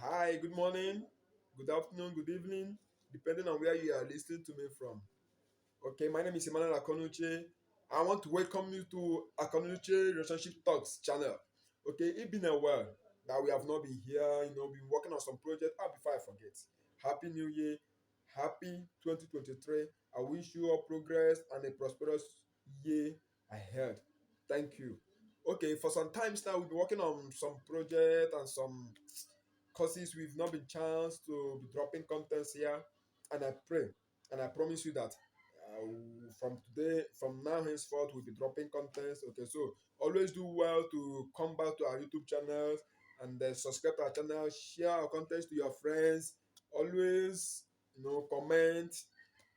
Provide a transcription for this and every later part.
Hi, good morning, good afternoon, good evening, depending on where you are listening to me from. Okay, my name is Emmanuel Akonuche. I want to welcome you to Akonuche Relationship Talks channel. Okay, it's been a while that we have not been here, been working on some project. Before I forget, Happy New Year, Happy 2023. I wish you all progress and a prosperous year ahead. Thank you. Okay, for some times now, we've been working on some project and some courses we've not been chance to be dropping contents here, and I pray and I promise you that from today, from now henceforth, we'll be dropping contents. Okay, so always do well to come back to our YouTube channels and subscribe to our channel, share our contents to your friends. Always, comment,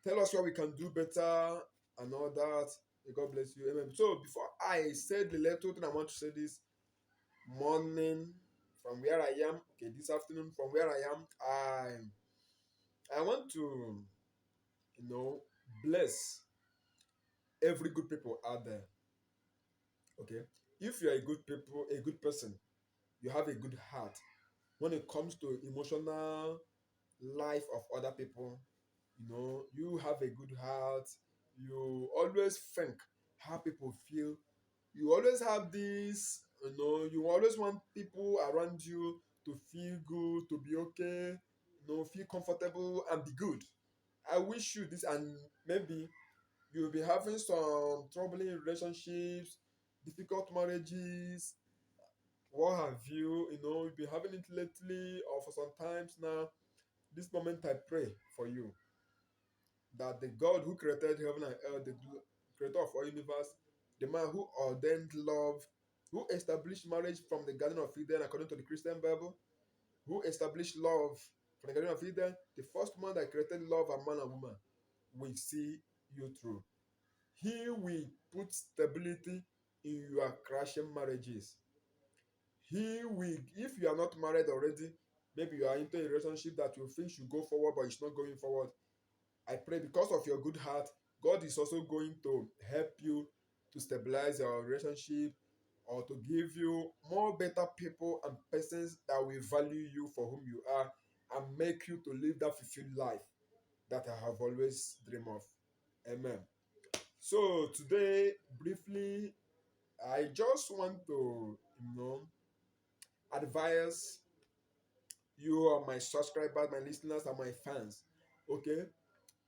tell us what we can do better and all that. May God bless you. Amen. So before I say the little thing I want to say this morning from where I am, okay, this afternoon from where I am, I want to, you know, bless every good people out there. Okay, if you're a good people, a good person, you have a good heart. When it comes to emotional life of other people, you have a good heart. You always think how people feel. You always have this, you always want people around you to feel good, to be okay, feel comfortable and be good. I wish you this, and maybe you'll be having some troubling relationships, difficult marriages, what have you, you've been having it lately or for some times now. This moment I pray for you that the God who created heaven and earth, the creator of all universe, the man who ordained love, who established marriage from the Garden of Eden according to the Christian Bible, who established love from the Garden of Eden, the first man that created love and man and woman, will see you through. He will put stability in your crashing marriages. He will, if you are not married already, maybe you are into a relationship that you think should go forward but it's not going forward. I pray because of your good heart, God is also going to help you to stabilize your relationship or to give you more better people and persons that will value you for whom you are and make you to live that fulfilled life that I have always dreamed of. Amen. So today, briefly, I just want to, advise you are my subscribers, my listeners, and my fans. Okay,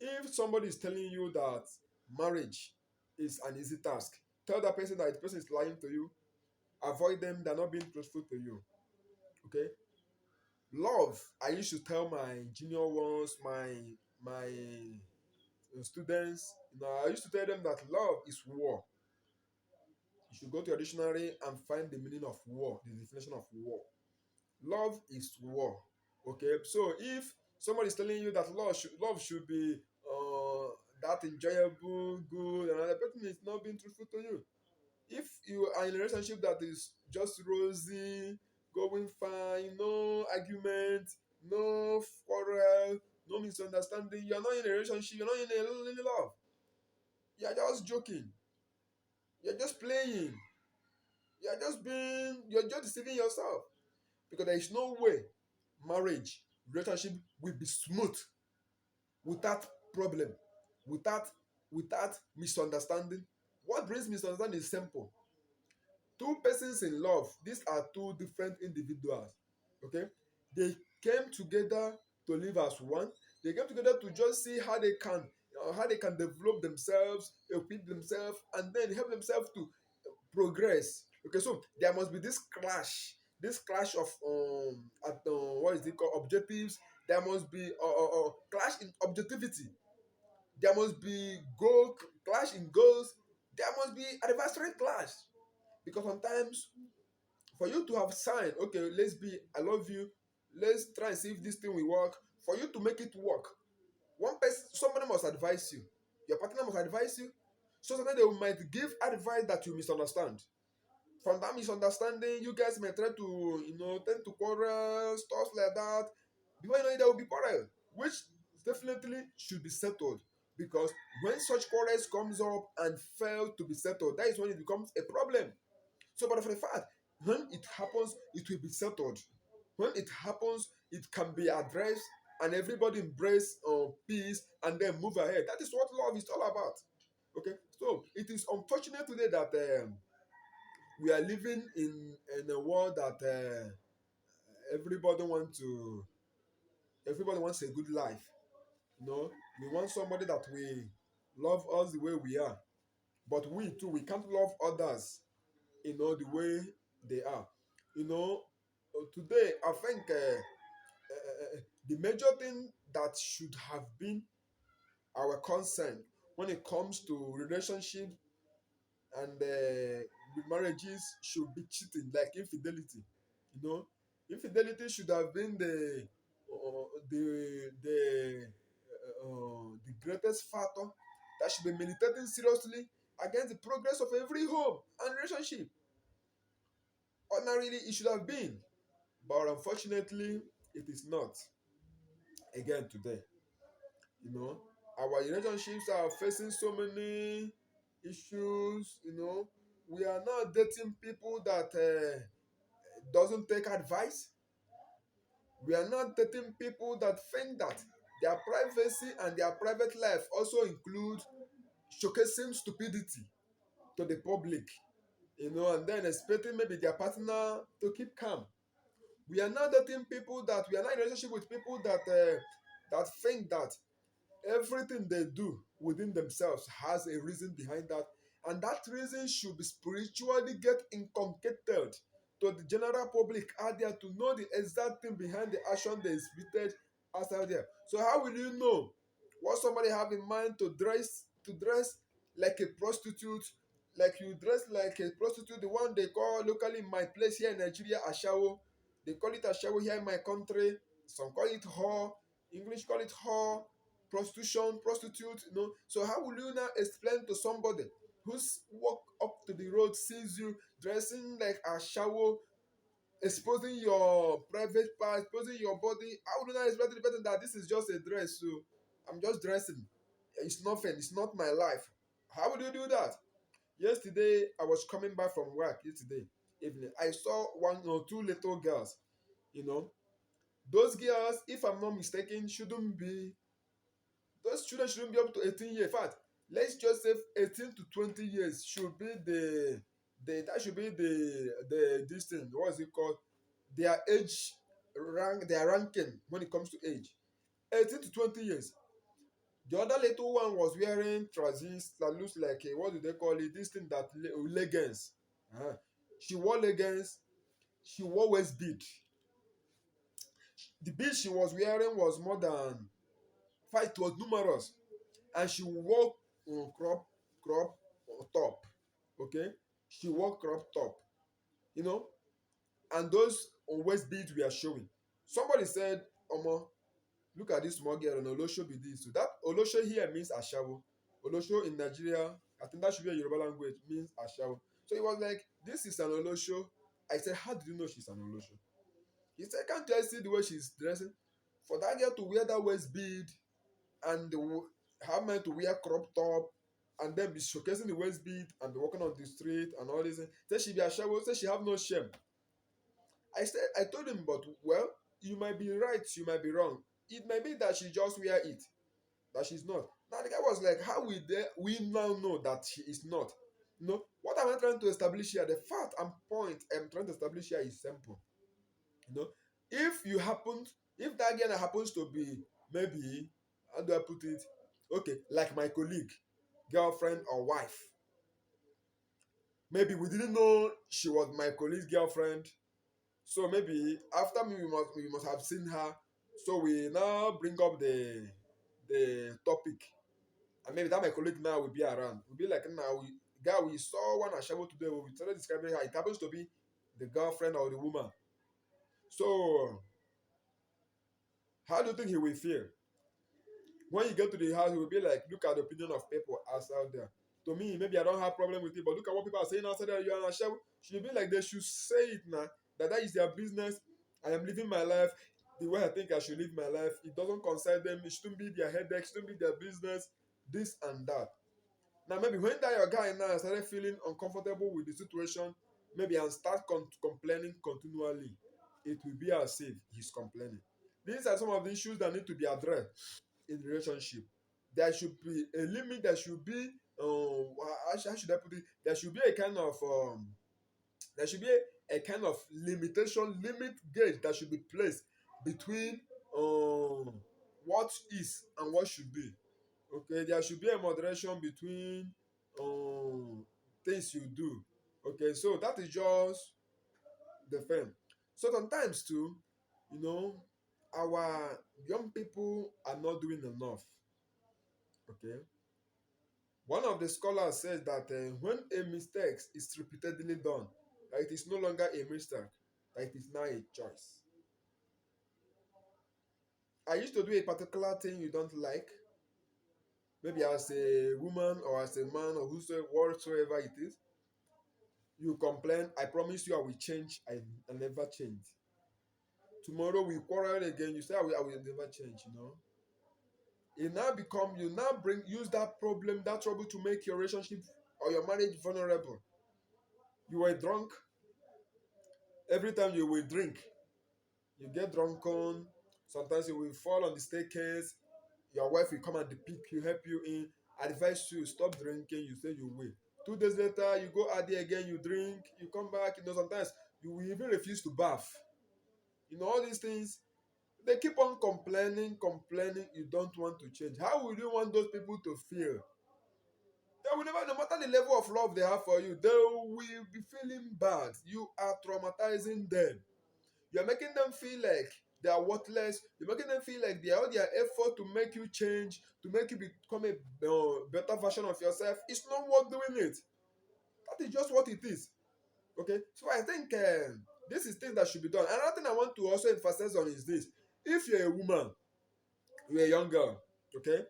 if somebody is telling you that marriage is an easy task, tell that person that the person is lying to you. Avoid them; they're not being truthful to you. Okay, love. I used to tell my junior ones, my students. I used to tell them that love is war. You should go to your dictionary and find the meaning of war, the definition of war. Love is war. Okay, so if somebody is telling you that love should be that enjoyable, good, and another person is not being truthful to you. If you are in a relationship that is just rosy, going fine, no argument, no quarrel, no misunderstanding, you're not in a relationship, you're not in a love. You're just joking, you're just playing, you're just deceiving yourself because there is no way marriage relationship will be smooth without problem, without without misunderstanding. What brings misunderstanding is simple. Two persons in love, these are two different individuals. Okay, they came together to live as one. They came together to just see how they can develop themselves, equip themselves, and then help themselves to progress. Okay, so there must be this clash of what is it called, objectives. There must be clash in objectivity. There must be clash in goals. There must be adversary clash, because sometimes for you to have signed, okay, let's be, I love you, let's try and see if this thing will work. For you to make it work, one person, somebody must advise you, your partner must advise you. So sometimes they might give advice that you misunderstand. From that misunderstanding, you guys may try to, tend to quarrel, stuff like that. Before you know it, there will be quarrel, which definitely should be settled. Because when such quarrels comes up and fail to be settled, that is when it becomes a problem. So, but for the fact, when it happens, it will be settled. When it happens, it can be addressed and everybody embrace peace and then move ahead. That is what love is all about. Okay, so it is unfortunate today that we are living in a world that everybody want to everybody wants a good life. You know, we want somebody that will love us the way we are, but we too we can't love others, the way they are. Today I think the major thing that should have been our concern when it comes to relationship and with marriages should be cheating, like infidelity. Infidelity should have been the greatest factor that should be militating seriously against the progress of every home and relationship. Ordinarily, it should have been, but unfortunately, it is not. Again today, you know, our relationships are facing so many issues. We are not dating people that doesn't take advice. We are not dating people that think that their privacy and their private life also include showcasing stupidity to the public, and then expecting maybe their partner to keep calm. We are not dating people that we are not in a relationship with people that think that everything they do within themselves has a reason behind that, and that reason should be spiritually get inculcated to the general public out there to know the exact thing behind the action they exhibited out there. So how will you know what somebody have in mind to dress like a prostitute, like you dress like a prostitute, the one they call locally in my place here in Nigeria ashawo. They call it ashawo here in my country. Some call it whore. English call it whore, prostitution, prostitute. So how will you now explain to somebody who's walk up to the road, sees you dressing like a shower, exposing your private part, exposing your body? How would you now explain to the person that this is just a dress? So I'm just dressing. It's nothing. It's not my life. How would you do that? Yesterday, I was coming back from work yesterday evening. I saw one or two little girls. You know, those girls, if I'm not mistaken, shouldn't be those children shouldn't be up to 18 years. In fact, let's just say 18 to 20 years should be the that should be the this thing. What is it called? Their age their ranking when it comes to age. 18 to 20 years. The other little one was wearing trousers that looks like a, what do they call it? This thing that leggings. Uh-huh. She wore leggings. She wore waist bead. The bead she was wearing was more than five. It was numerous, and she wore crop top. Okay, she wore crop top, you know and those waist beads we are showing. Somebody said, omo, look at this small girl, and olosho be this. So that olosho here means ashawo. Olosho in Nigeria, I think that should be a Yoruba language, means ashawo. So he was like, this is an olosho. I said, how did you know she's an olosho? He said, can't you see the way she's dressing? For that girl to wear that waist bead and have men to wear crop top and then be showcasing the waist bead and be walking on the street and all this. Say she be ashawo, say she have no shame. I told him, but well, you might be right, you might be wrong. It might be that she just wear it, that she's not. Now the guy was like, how we now know that she is not? What am I trying to establish here? The fact and point I'm trying to establish here is simple. You know, if you happen, if that girl happens to be, maybe, how do I put it? Okay, like my colleague, girlfriend or wife. Maybe we didn't know she was my colleague's girlfriend. So maybe after me, we must have seen her. So we now bring up the topic, and maybe that my colleague now will be around. We'll be like, now we saw one Ashawo today. We started describing her. It happens to be the girlfriend or the woman. So how do you think he will feel? When you get to the house, he will be like, look at the opinion of people outside there. To me, maybe I don't have problem with it, but look at what people are saying outside there. You are an Ashawo. Should be like they should say it now. That is their business. I am living my life the way I think I should live my life. It doesn't concern them. It shouldn't be their headache. It shouldn't be their business. This and that. Now, maybe when that your guy now started feeling uncomfortable with the situation, maybe and start complaining continually. it will be as if he's complaining. These are some of the issues that need to be addressed in relationship. There should be a limit. There should be how should I put it? There should be a kind of limitation, limit gauge that should be placed between um what is and what should be. Okay, there should be a moderation between um things you do. Okay, so that is just the thing. So sometimes too, you know, our young people are not doing enough. Okay, one of the scholars says that when a mistake is repeatedly done, that it is no longer a mistake, that it is now a choice. I used to do a particular thing you don't like, maybe as a woman or as a man or whosoever, whatsoever it is. You complain, I promise you I will change. I never change. Tomorrow we quarrel again, you say I will never change, you know. It now become, you now bring, use that problem, that trouble to make your relationship or your marriage vulnerable. You were drunk, every time you will drink, you get drunken, sometimes you will fall on the staircase, your wife will come and pick you, help you in, advise you, stop drinking, you say you will. 2 days later, you go out there again, you drink, you come back, you know, sometimes you will even refuse to bath. You know, all these things, they keep on complaining, complaining, you don't want to change. How will you want those people to feel? They will never, no matter the level of love they have for you, they will be feeling bad. You are traumatizing them. You're making them feel like they are worthless. You're making them feel like they are all their effort to make you change, to make you become a better version of yourself. It's not worth doing it. That is just what it is. Okay, so I think this is things that should be done. Another thing I want to also emphasize on is this: if you're a woman, you're a young girl, okay,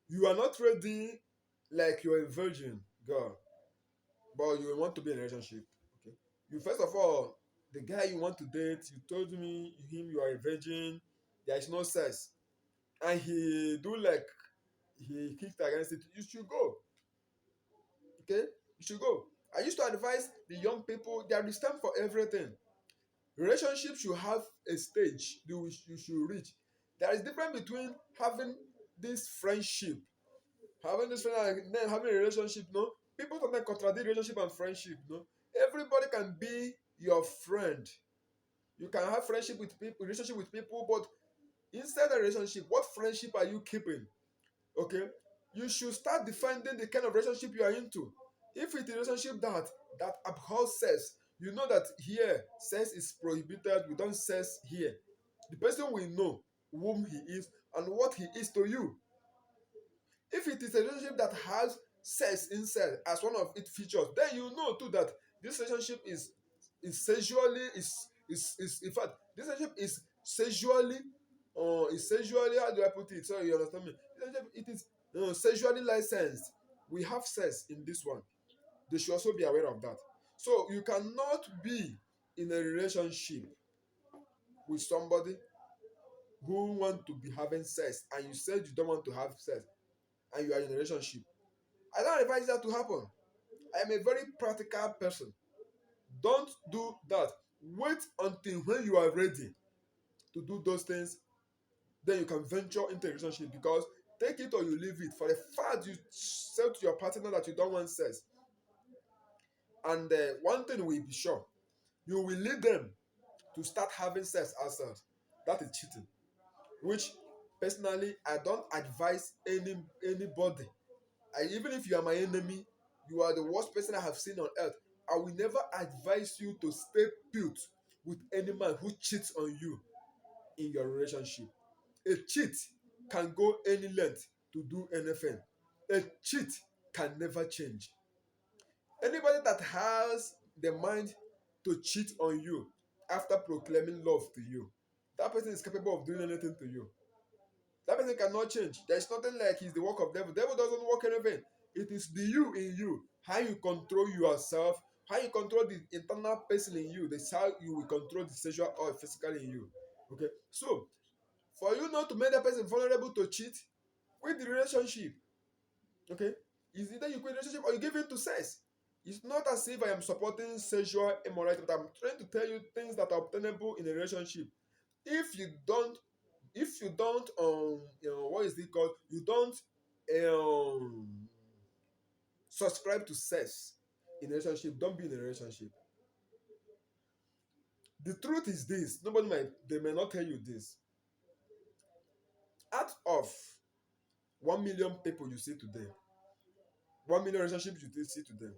you are not ready, like you're a virgin girl, but you want to be in a relationship. Okay, you first of all, the guy you want to date, you told me him you are a virgin, there is no sex, and he do like he kicked against it. You should go. Okay, you should go. I used to advise the young people there is time for everything. Relationship should have a stage you should reach. There is difference between having this friendship, having this friend, and then having a relationship. No, people sometimes contradict relationship and friendship. No, everybody can be your friend. You can have friendship with people, relationship with people, but inside a relationship, what friendship are you keeping? Okay, you should start defining the kind of relationship you are into. If it's a relationship that abhors sex, you know that here sex is prohibited, we don't sex here. The person will know whom he is and what he is to you. If it is a relationship that has sex inside as one of its features, then you know too that this relationship is sexually is in fact this relationship is sexually, how do I put it so you understand me? It is sexually licensed. We have sex in this one. They should also be aware of that. So you cannot be in a relationship with somebody who want to be having sex and you said you don't want to have sex and you are in a relationship. I don't advise that to happen. I am a very practical person. Don't do that. Wait until when you are ready to do those things, then you can venture into a relationship, because take it or you leave it. For the fact you said to your partner that you don't want sex, and one thing will be sure, you will lead them to start having sex outside. That is cheating, which personally I don't advise anybody. Even if you are my enemy, you are the worst person I have seen on earth, I will never advise you to stay put with any man who cheats on you in your relationship. A cheat can go any length to do anything. A cheat can never change. Anybody that has the mind to cheat on you after proclaiming love to you, that person is capable of doing anything to you. That person cannot change. There's nothing like he's the work of devil. Devil doesn't work anything. It is the you in you. How you control yourself, how you control the internal person in you. That's how you will control the sexual or physical in you. Okay. So for you not to make that person vulnerable to cheat, quit the relationship. Okay. Is either you quit the relationship or you give in to sex. It's not as if I am supporting sexual immorality, but I'm trying to tell you things that are obtainable in a relationship. If you don't, if you don't, what is it called? You don't um subscribe to sex in a relationship. Don't be in a relationship. The truth is this: they may not tell you this. Out of 1 million people you see today, 1 million relationships you see today,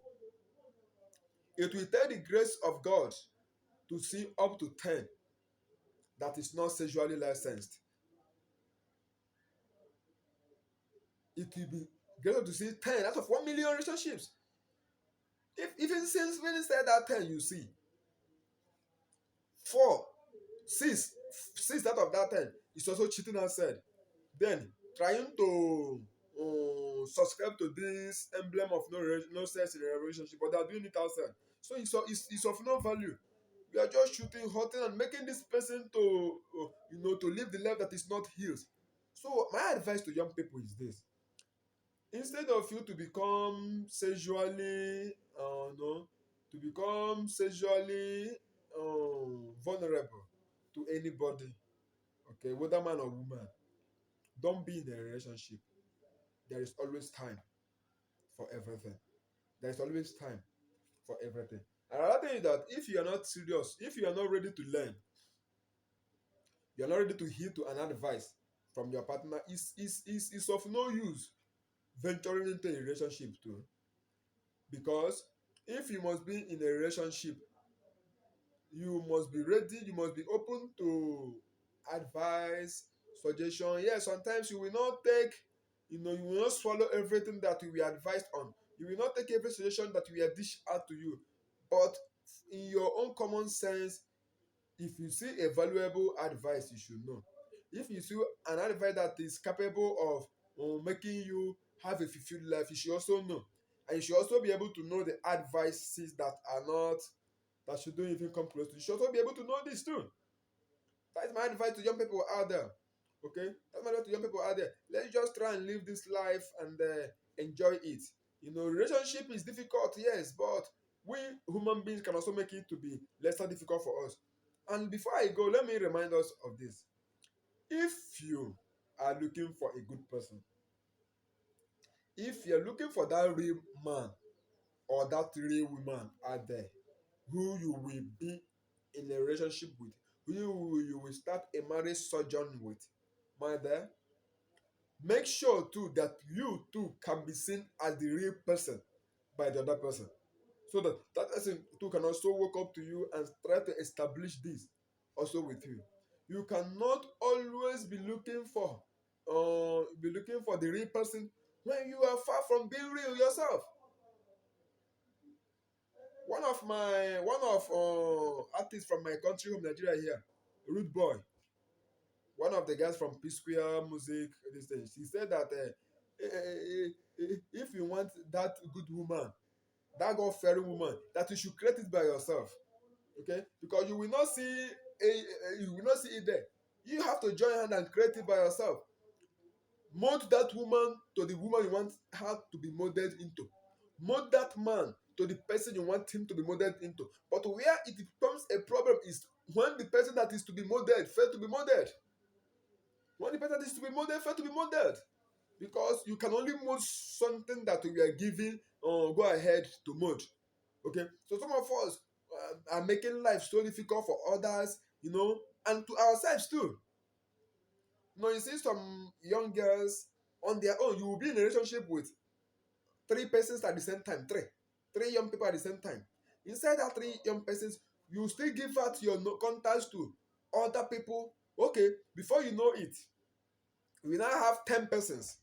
it will take the grace of God to see up to 10 that is not sexually licensed. It will be greater to see 10 out of 1 million relationships. If even since when inside that 10 you see four, six, six out of that 10 is also cheating outside. Then trying to subscribe to this emblem of no sex in a relationship, but they are doing it outside. So it's of no value. We are just shooting, hurting, and making this person to live the life that is not his. So my advice to young people is this: instead of you to become sexually, no, to become sexually vulnerable to anybody, okay, whether man or woman, don't be in a relationship. There is always time for everything. There is always time for everything. Another thing is that if you are not serious, if you are not ready to learn, you are not ready to heed to an advice from your partner, is of no use venturing into a relationship too. Because if you must be in a relationship, you must be ready, you must be open to advice, suggestion. Yes, sometimes you will not take, you will not swallow everything that you will be advised on. You will not take every suggestion that will dish out to you. But in your own common sense, if you see a valuable advice, you should know. If you see an advice that is capable of making you have a fulfilled life, you should also know. And you should also be able to know the advices that are not, that you don't even come close to. You should also be able to know this too. That is my advice to young people out there. Okay? That's my advice to young people out there. Let's just try and live this life and enjoy it. Relationship is difficult, yes, but we human beings can also make it to be lesser difficult for us. And before I go, let me remind us of this. If you are looking for a good person, if you're looking for that real man or that real woman out there who you will be in a relationship with, who you will start a marriage sojourn with, my dear, make sure too that you too can be seen as the real person by the other person, so that that person too can also walk up to you and try to establish this also with you. You cannot always be looking for the real person when you are far from being real yourself. One of artists from my country, home Nigeria here, Rude Boy, one of the guys from P Square Music, these things, he said that if you want that good woman, that God fearing woman, that you should create it by yourself. Okay, because you will not see it there. You have to join hand and create it by yourself. Mold that woman to the woman you want her to be molded into. Mold that man to the person you want him to be molded into. But where it becomes a problem is when the person that is to be molded fail to be molded. When the person that is to be molded fail to be molded. Because you can only mold something that we are giving go ahead to mold. Okay, so some of us are making life so difficult for others, and to ourselves too. You see some young girls on their own. You will be in a relationship with three persons at the same time. Three young people at the same time. Inside that three young persons, you still give out your contacts to other people. Okay, before you know it, we now have 10 persons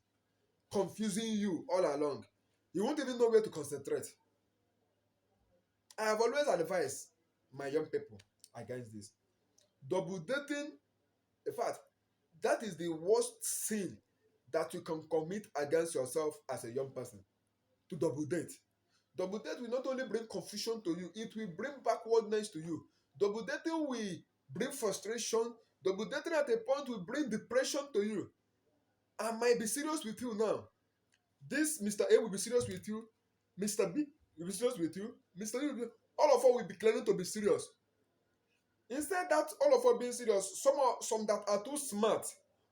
confusing you all along. You won't even know where to concentrate. I have always advised my young people against this. Double dating, in fact, that is the worst sin that you can commit against yourself as a young person. To double date. Double date will not only bring confusion to you, it will bring backwardness to you. Double dating will bring frustration. Double dating at a point will bring depression to you. I might be serious with you now. This Mr. A will be serious with you. Mr. B will be serious with you. Mr. Lee will be, all of us will be claiming to be serious. Instead that all of us being serious, some that are too smart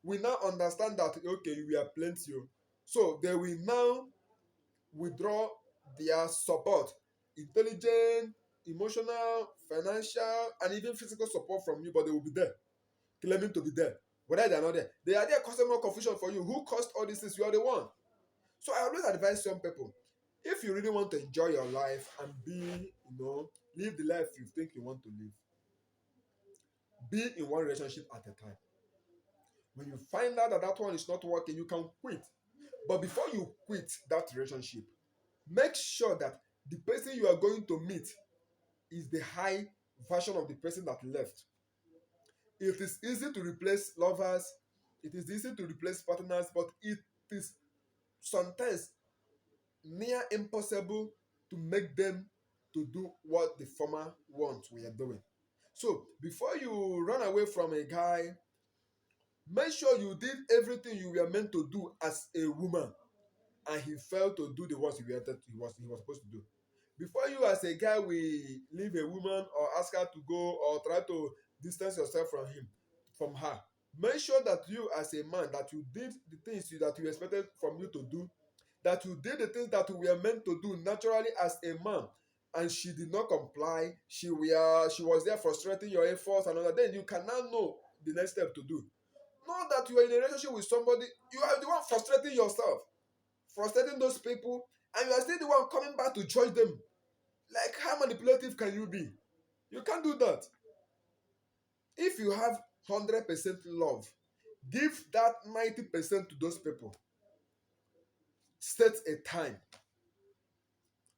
will now understand that okay, we are plenty. So they will now withdraw their support, intelligent, emotional, financial, and even physical support from you, but they will be there, claiming to be there. Whether they are not there, they are there causing more confusion for you. Who caused all these things? You are the one. So I always advise some people, if you really want to enjoy your life and live the life you think you want to live, be in one relationship at a time. When you find out that that one is not working, you can quit. But before you quit that relationship, make sure that the person you are going to meet is the high version of the person that left. It is easy to replace lovers, it is easy to replace partners, but it is sometimes near impossible to make them to do what the former ones were doing. So before you run away from a guy, make sure you did everything you were meant to do as a woman, and he failed to do the ones he was supposed to do. Before you as a guy will leave a woman or ask her to go or try to distance yourself from her, make sure that you as a man, that you did the things that you expected from you to do, that you did the things that you were meant to do naturally as a man, and she did not comply, she was there frustrating your efforts and all that. Then you can now know the next step to do. Not that you are in a relationship with somebody, you are the one frustrating yourself, frustrating those people, and you are still the one coming back to judge them. Like, how manipulative can you be? You can't do that. If you have 100% love, give that 90% to those people. Set a time.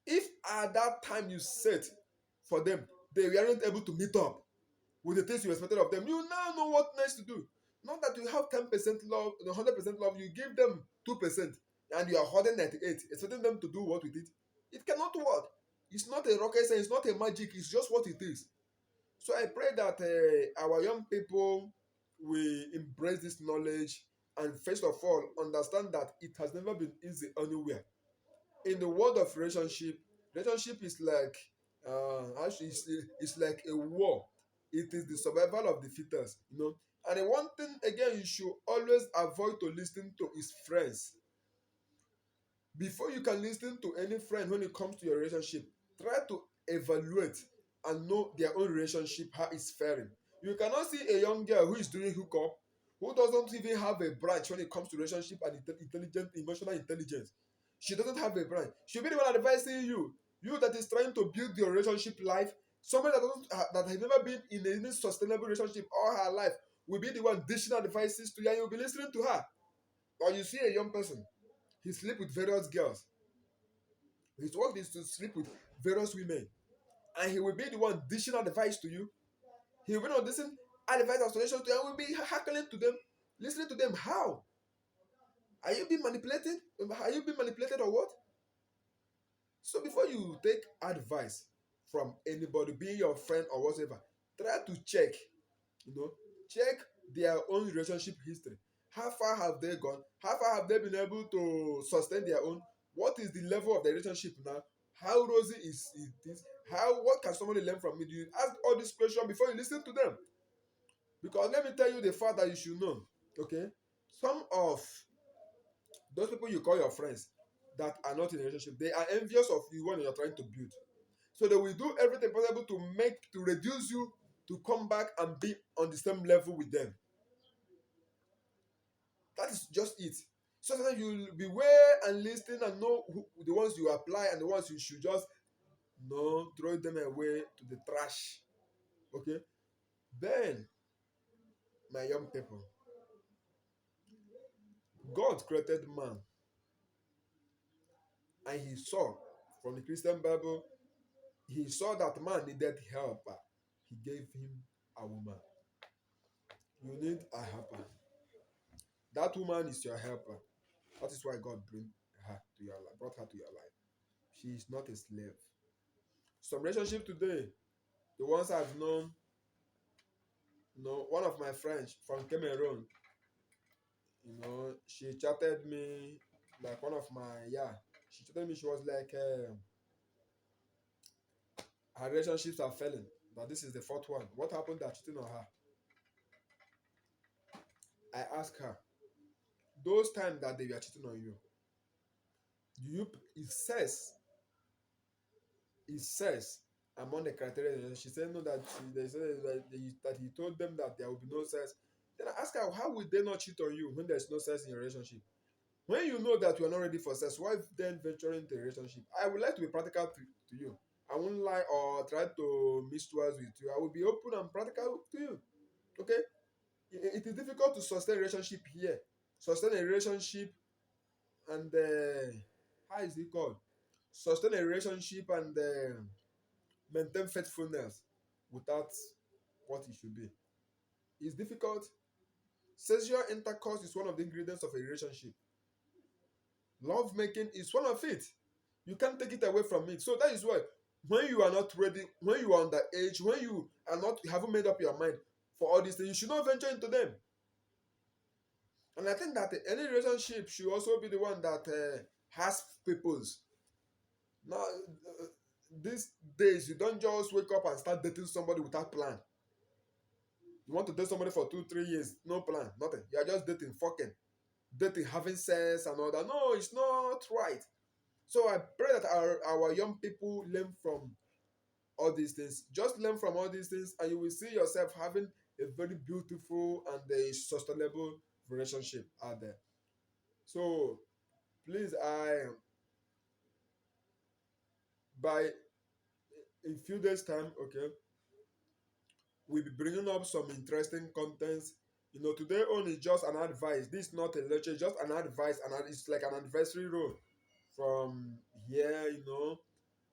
If at that time you set for them, they weren't able to meet up with the things you expected of them, you now know what next to do. Not that you have 10% love, 100% love, you give them 2%, and you are holding 98, expecting them to do what with it. It cannot work. It's not a rocket science, it's not a magic, it's just what it is. So I pray that our young people will embrace this knowledge and first of all understand that it has never been easy anywhere. In the world of relationship is like actually it's like a war. It is the survival of the fittest. And the one thing again you should always avoid to listen to is friends. Before you can listen to any friend when it comes to your relationship, try to evaluate and know their own relationship, how it's faring. You cannot see a young girl who is doing hookup, who doesn't even have a branch when it comes to relationship and intelligent emotional intelligence. She doesn't have a branch. She'll be the one advising you that is trying to build your relationship life. Somebody that has never been in any sustainable relationship all her life will be the one dishing advices to you, and you'll be listening to her. Or you see a young person, he sleep with various girls. His work is to sleep with various women, and he will be the one dishing advice to you. He will be not dishing advice and solutions to you, and will be hearkening to them, listening to them. How are you being manipulated? Are you being manipulated or what? So before you take advice from anybody, being your friend or whatever, try to check. Check their own relationship history. How far have they gone? How far have they been able to sustain their own? What is the level of the relationship now? How rosy is it? What can somebody learn from me? Do you ask all these questions before you listen to them? Because let me tell you the fact that you should know. Okay, some of those people you call your friends that are not in a relationship, they are envious of you when you're trying to build. So they will do everything possible to reduce you to come back and be on the same level with them. That is just it. So sometimes you will beware and listen and know the ones you apply and the ones you should just throw them away to the trash. Okay? Then, my young people, God created man, and he saw from the Christian Bible, he saw that man needed helper. He gave him a woman. You need a helper. That woman is your helper. That is why God brought her to your life. She is not a slave. Some relationship today, the ones I've known, one of my friends from Cameroon, she chatted me like one of my, yeah, she chatted me, she was like, Her relationships are failing. But this is the fourth one. What happened that cheating on her? I asked her, those times that they were cheating on you, do you it says among the criteria, she said no, that they said that he told them that there will be no sex. Then I asked her, how would they not cheat on you when there's no sex in your relationship? When you know that you are not ready for sex, why then venturing into a relationship? I would like to be practical to you. I won't lie or try to mix words with you. I will be open and practical to you. Okay? It is difficult to sustain a relationship here. Sustain a relationship and how is it called? Sustain a relationship and maintain faithfulness without what it should be. It's difficult. Sexual intercourse is one of the ingredients of a relationship. Love making is one of it. You can't take it away from it. So that is why when you are not ready, when you are underage, when you are not, you haven't made up your mind for all these things, you should not venture into them. And I think that any relationship should also be the one that has purpose. Now, these days, you don't just wake up and start dating somebody without plan. You want to date somebody for 2 3 years, no plan, nothing. You are just dating, fucking, dating, having sex and all that. No, it's not right. So I pray that our young people learn from all these things. Just learn from all these things, and you will see yourself having a very beautiful and a sustainable relationship out there. So please, I by in few days time, okay, we'll be bringing up some interesting contents. Today on is just an advice. This is not a lecture, it's just an advice, and it's like an advisory role from here.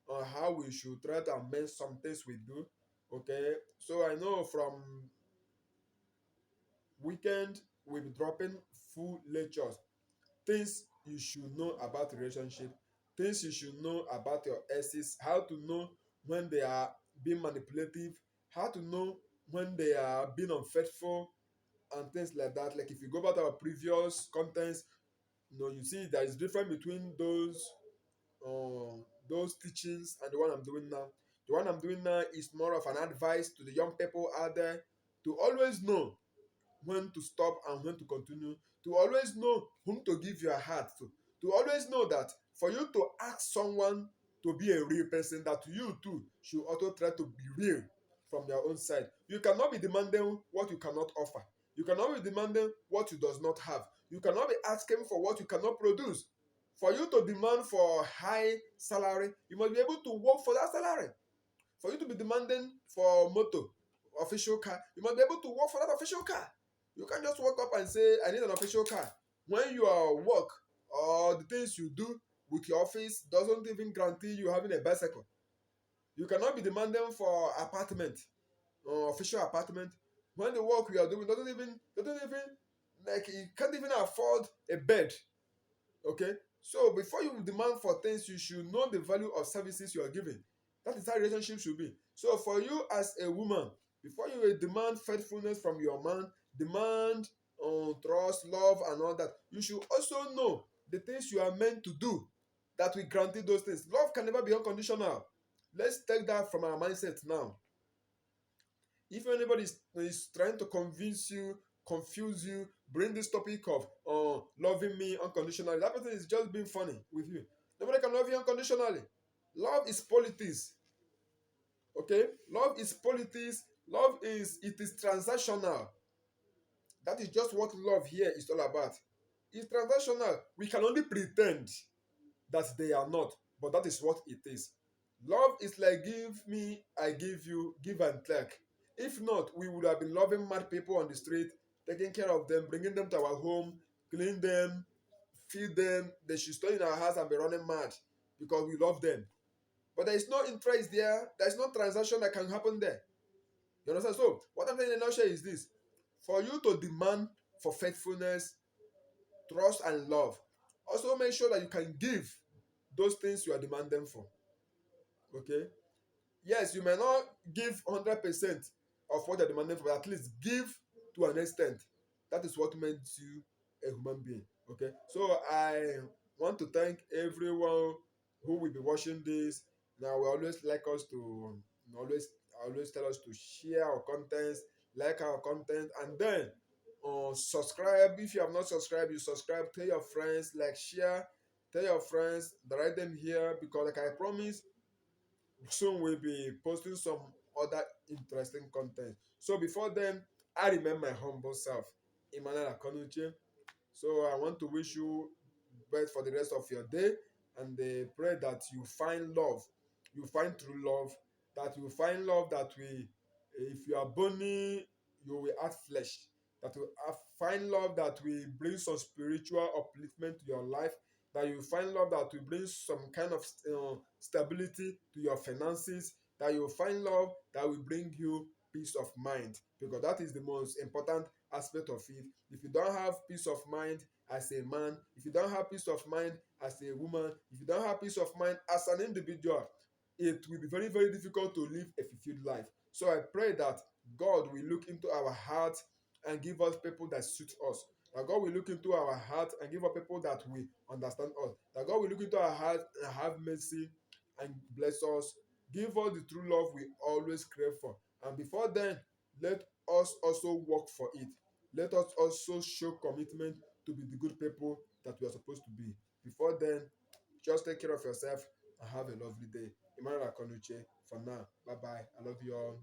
On how we should try to amend some things we do. Okay, so I know from weekend we'll be dropping full lectures, things you should know about relationship, things you should know about your exes, how to know when they are being manipulative, how to know when they are being unfaithful, and things like that. Like if you go back to our previous contents, you see there is difference between those teachings and the one I'm doing now. The one I'm doing now is more of an advice to the young people out there to always know when to stop and when to continue, to always know whom to give your heart to always know that for you to ask someone to be a real person, that you too should also try to be real from your own side. You cannot be demanding what you cannot offer. You cannot be demanding what you does not have. You cannot be asking for what you cannot produce. For you to demand for high salary, you must be able to work for that salary. For you to be demanding for motor, official car, you must be able to work for that official car. You can't just wake up and say, I need an official car. When your work or the things you do with your office doesn't even guarantee you having a bicycle. You cannot be demanding for apartment or official apartment when the work you are doing doesn't even like you can't even afford a bed. Okay, so before you demand for things, you should know the value of services you are giving. That is how relationship should be. So for you as a woman, before you will demand faithfulness from your man, demand trust, love, and all that, you should also know the things you are meant to do that will grant you those things. Love can never be unconditional. Let's take that from our mindset now. If anybody is trying to convince you, confuse you, bring this topic of loving me unconditionally, that person is just being funny with you. Nobody can love you unconditionally. Love is politics. Okay, love is politics. It is transactional. That is just what love here is all about. It's transactional. We can only pretend that they are not, but that is what it is. Love is like give me, I give you, give and take. If not, we would have been loving mad people on the street, taking care of them, bringing them to our home, clean them, feed them. They should stay in our house and be running mad because we love them. But there is no interest there. There is no transaction that can happen there. You understand? So, what I'm saying in a nutshell is this: for you to demand for faithfulness, trust, and love, also make sure that you can give those things you are demanding for. Okay? Yes, you may not give 100% of what you're demanding for, but at least give to an extent. That is what makes you a human being. Okay? So I want to thank everyone who will be watching this. Now, we always like us to always always tell us to share our contents, like our content, and then subscribe. If you have not subscribed, you subscribe, tell your friends, like, share, tell your friends, direct them here, because like I promise, soon we'll be posting some other interesting content. So before then, I remember my humble self, Emmanuel Akonuche. So I want to wish you best for the rest of your day, and pray that you find love, you find true love, that you find love that we, if you are bony, you will add flesh, that you find love that will bring some spiritual upliftment to your life, that you find love that will bring some kind of stability to your finances, that you find love that will bring you peace of mind, because that is the most important aspect of it. If you don't have peace of mind as a man, if you don't have peace of mind as a woman, if you don't have peace of mind as an individual, it will be very, very difficult to live a fulfilled life. So I pray that God will look into our hearts and give us people that suit us. That God will look into our heart and give us people that will understand us. That God will look into our heart and have mercy and bless us. Give us the true love we always crave for. And before then, let us also work for it. Let us also show commitment to be the good people that we are supposed to be. Before then, just take care of yourself and have a lovely day. Emmanuel Akonuche, for now. Bye bye. I love you all.